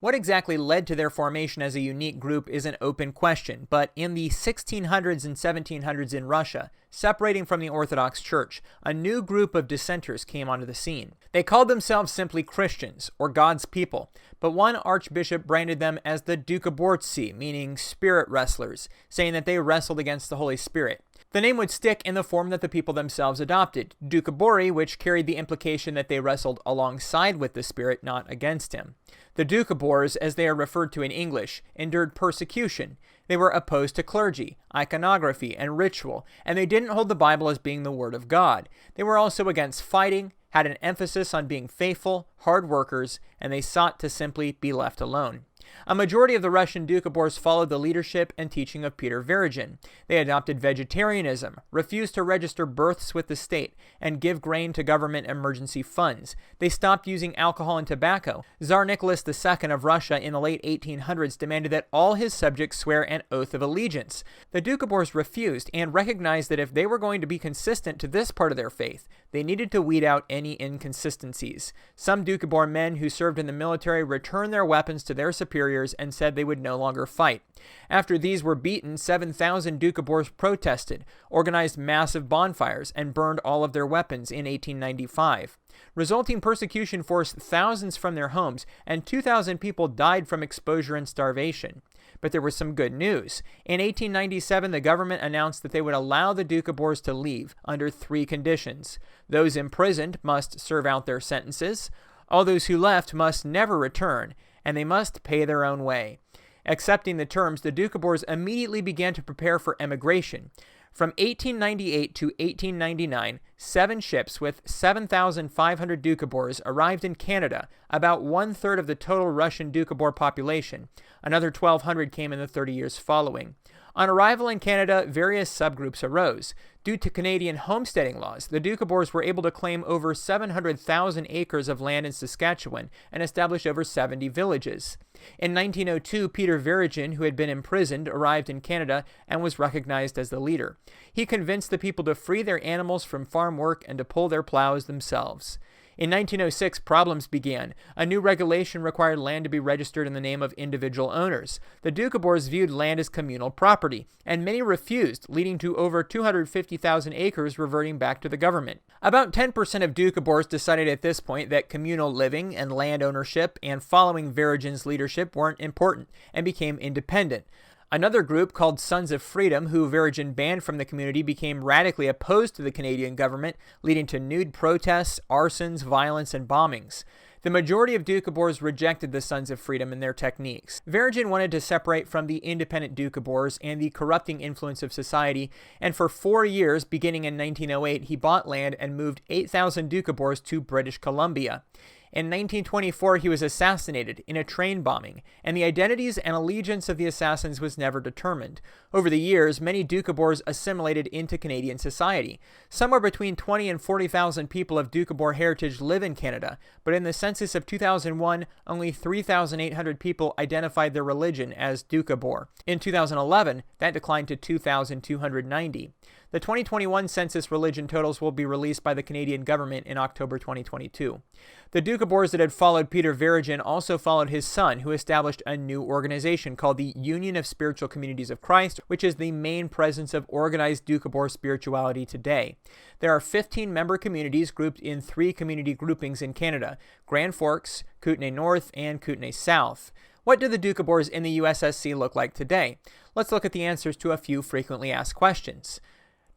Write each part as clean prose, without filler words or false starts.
What exactly led to their formation as a unique group is an open question, but in the 1600s and 1700s in Russia, separating from the Orthodox Church, a new group of dissenters came onto the scene. They called themselves simply Christians, or God's people, but one archbishop branded them as the Doukhobors, meaning spirit wrestlers, saying that they wrestled against the Holy Spirit. The name would stick in the form that the people themselves adopted, Doukhobors, which carried the implication that they wrestled alongside with the Spirit, not against him. The Doukhobors, as they are referred to in English, endured persecution. They were opposed to clergy, iconography, and ritual, and they didn't hold the Bible as being the Word of God. They were also against fighting, had an emphasis on being faithful, hard workers, and they sought to simply be left alone. A majority of the Russian Doukhobors followed the leadership and teaching of Peter Virgin. They adopted vegetarianism, refused to register births with the state, and give grain to government emergency funds. They stopped using alcohol and tobacco. Tsar Nicholas II of Russia in the late 1800s demanded that all his subjects swear an oath of allegiance. The Doukhobors refused and recognized that if they were going to be consistent to this part of their faith, they needed to weed out any inconsistencies. Some Doukhobor men who served in the military returned their weapons to their superiors and said they would no longer fight. After these were beaten, 7,000 Doukhobors protested, organized massive bonfires, and burned all of their weapons in 1895. Resulting persecution forced thousands from their homes, and 2,000 people died from exposure and starvation. But there was some good news. In 1897, the government announced that they would allow the Doukhobors to leave under 3 conditions. Those imprisoned must serve out their sentences, all those who left must never return, and they must pay their own way. Accepting the terms, the Doukhobors immediately began to prepare for emigration. From 1898 to 1899, 7 ships with 7,500 Doukhobors arrived in Canada, about 1/3 of the total Russian Doukhobor population. Another 1,200 came in the 30 years following. On arrival in Canada, various subgroups arose. Due to Canadian homesteading laws, the Doukhobors were able to claim over 700,000 acres of land in Saskatchewan and establish over 70 villages. In 1902, Peter Virgin, who had been imprisoned, arrived in Canada and was recognized as the leader. He convinced the people to free their animals from farm work and to pull their plows themselves. In 1906, problems began. A new regulation required land to be registered in the name of individual owners. The Doukhobors viewed land as communal property, and many refused, leading to over 250,000 acres reverting back to the government. About 10% of Doukhobors decided at this point that communal living and land ownership and following Virgin's leadership weren't important, and became independent. Another group called Sons of Freedom, who Virgin banned from the community, became radically opposed to the Canadian government, leading to nude protests, arsons, violence, and bombings. The majority of Doukhobors rejected the Sons of Freedom and their techniques. Virgin wanted to separate from the independent Doukhobors and the corrupting influence of society, and for 4 years, beginning in 1908, he bought land and moved 8,000 Doukhobors to British Columbia. In 1924, he was assassinated in a train bombing, and the identities and allegiance of the assassins was never determined. Over the years, many Doukhobors assimilated into Canadian society. Somewhere between 20 and 40,000 people of Doukhobor heritage live in Canada, but in the census of 2001, only 3,800 people identified their religion as Doukhobor. In 2011, that declined to 2,290. The 2021 census religion totals will be released by the Canadian government in October 2022. The Doukhobors that had followed Peter Virgin also followed his son, who established a new organization called the Union of Spiritual Communities of Christ, which is the main presence of organized Doukhobor spirituality today. There are 15 member communities grouped in 3 community groupings in Canada: Grand Forks, Kootenay North, and Kootenay South. What do the Doukhobors in the USSC look like today? Let's look at the answers to a few frequently asked questions.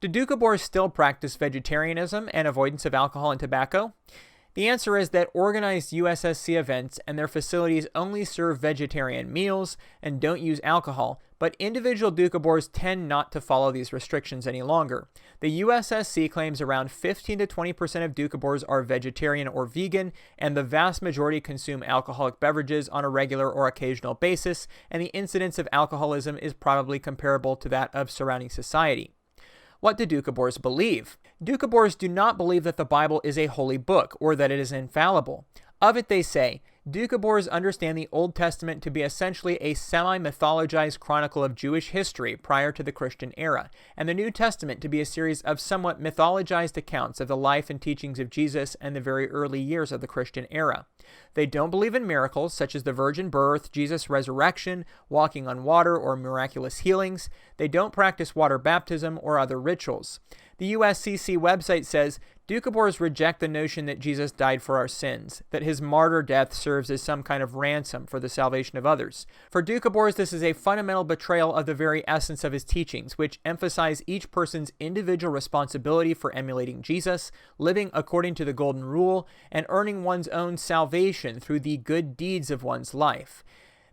Do Doukhobors still practice vegetarianism and avoidance of alcohol and tobacco? The answer is that organized USSC events and their facilities only serve vegetarian meals and don't use alcohol, but individual Doukhobors tend not to follow these restrictions any longer. The USSC claims around 15 to 20% of Doukhobors are vegetarian or vegan, and the vast majority consume alcoholic beverages on a regular or occasional basis, and the incidence of alcoholism is probably comparable to that of surrounding society. What do Doukhobors believe? Doukhobors do not believe that the Bible is a holy book or that it is infallible. Of it they say, Doukhobors understand the Old Testament to be essentially a semi-mythologized chronicle of Jewish history prior to the Christian era, and the New Testament to be a series of somewhat mythologized accounts of the life and teachings of Jesus and the very early years of the Christian era. They don't believe in miracles such as the virgin birth, Jesus' resurrection, walking on water, or miraculous healings. They don't practice water baptism or other rituals. The USCC website says, Doukhobors reject the notion that Jesus died for our sins, that his martyr death serves as some kind of ransom for the salvation of others. For Doukhobors, this is a fundamental betrayal of the very essence of his teachings, which emphasize each person's individual responsibility for emulating Jesus, living according to the golden rule, and earning one's own salvation through the good deeds of one's life.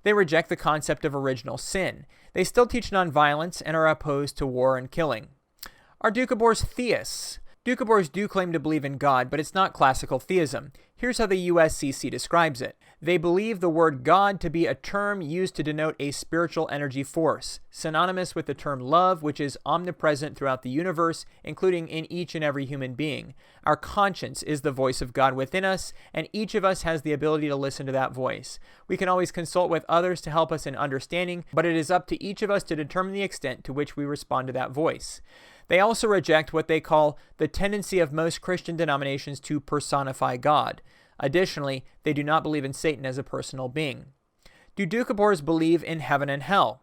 They reject the concept of original sin. They still teach nonviolence and are opposed to war and killing. Are Doukhobors theists? Doukhobors do claim to believe in God, but it's not classical theism. Here's how the USCC describes it. They believe the word God to be a term used to denote a spiritual energy force, synonymous with the term love, which is omnipresent throughout the universe, including in each and every human being. Our conscience is the voice of God within us, and each of us has the ability to listen to that voice. We can always consult with others to help us in understanding, but it is up to each of us to determine the extent to which we respond to that voice. They also reject what they call the tendency of most Christian denominations to personify God. Additionally, they do not believe in Satan as a personal being. Do Doukhobors believe in heaven and hell?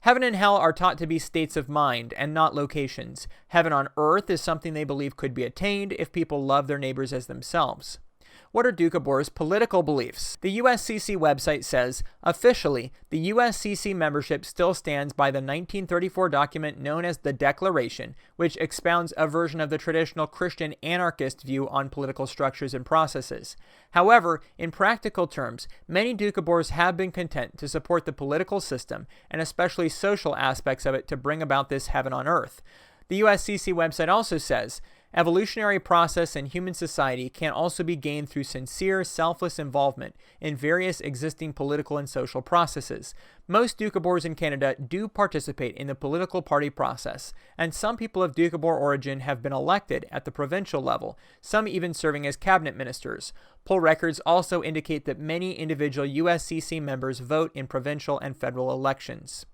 Heaven and hell are taught to be states of mind and not locations. Heaven on earth is something they believe could be attained if people love their neighbors as themselves. What are Doukhobors' political beliefs? The USCC website says, officially, the USCC membership still stands by the 1934 document known as the Declaration, which expounds a version of the traditional Christian anarchist view on political structures and processes. However, in practical terms, many Doukhobors have been content to support the political system, and especially social aspects of it, to bring about this heaven on earth. The USCC website also says, evolutionary process in human society can also be gained through sincere, selfless involvement in various existing political and social processes. Most Doukhobors in Canada do participate in the political party process, and some people of Doukhobor origin have been elected at the provincial level, some even serving as cabinet ministers. Poll records also indicate that many individual USCC members vote in provincial and federal elections.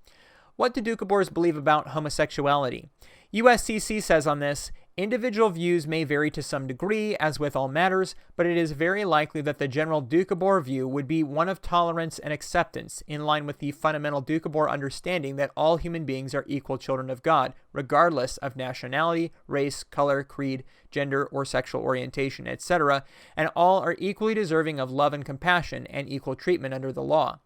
What do Doukhobors believe about homosexuality? USCC says on this, individual views may vary to some degree, as with all matters, but it is very likely that the general Doukhobor view would be one of tolerance and acceptance, in line with the fundamental Doukhobor understanding that all human beings are equal children of God, regardless of nationality, race, color, creed, gender, or sexual orientation, etc., and all are equally deserving of love and compassion and equal treatment under the law.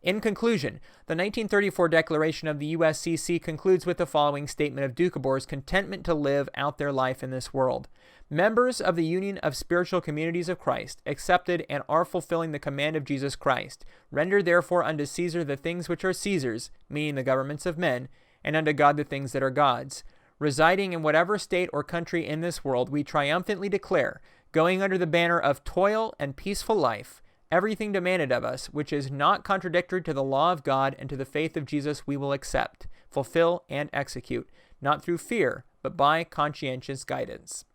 In conclusion, the 1934 Declaration of the USCC concludes with the following statement of Doukhobors' contentment to live out their life in this world. Members of the Union of Spiritual Communities of Christ, accepted and are fulfilling the command of Jesus Christ, render therefore unto Caesar the things which are Caesar's, meaning the governments of men, and unto God the things that are God's. Residing in whatever state or country in this world, we triumphantly declare, going under the banner of toil and peaceful life, everything demanded of us, which is not contradictory to the law of God and to the faith of Jesus, we will accept, fulfill, and execute, not through fear, but by conscientious guidance.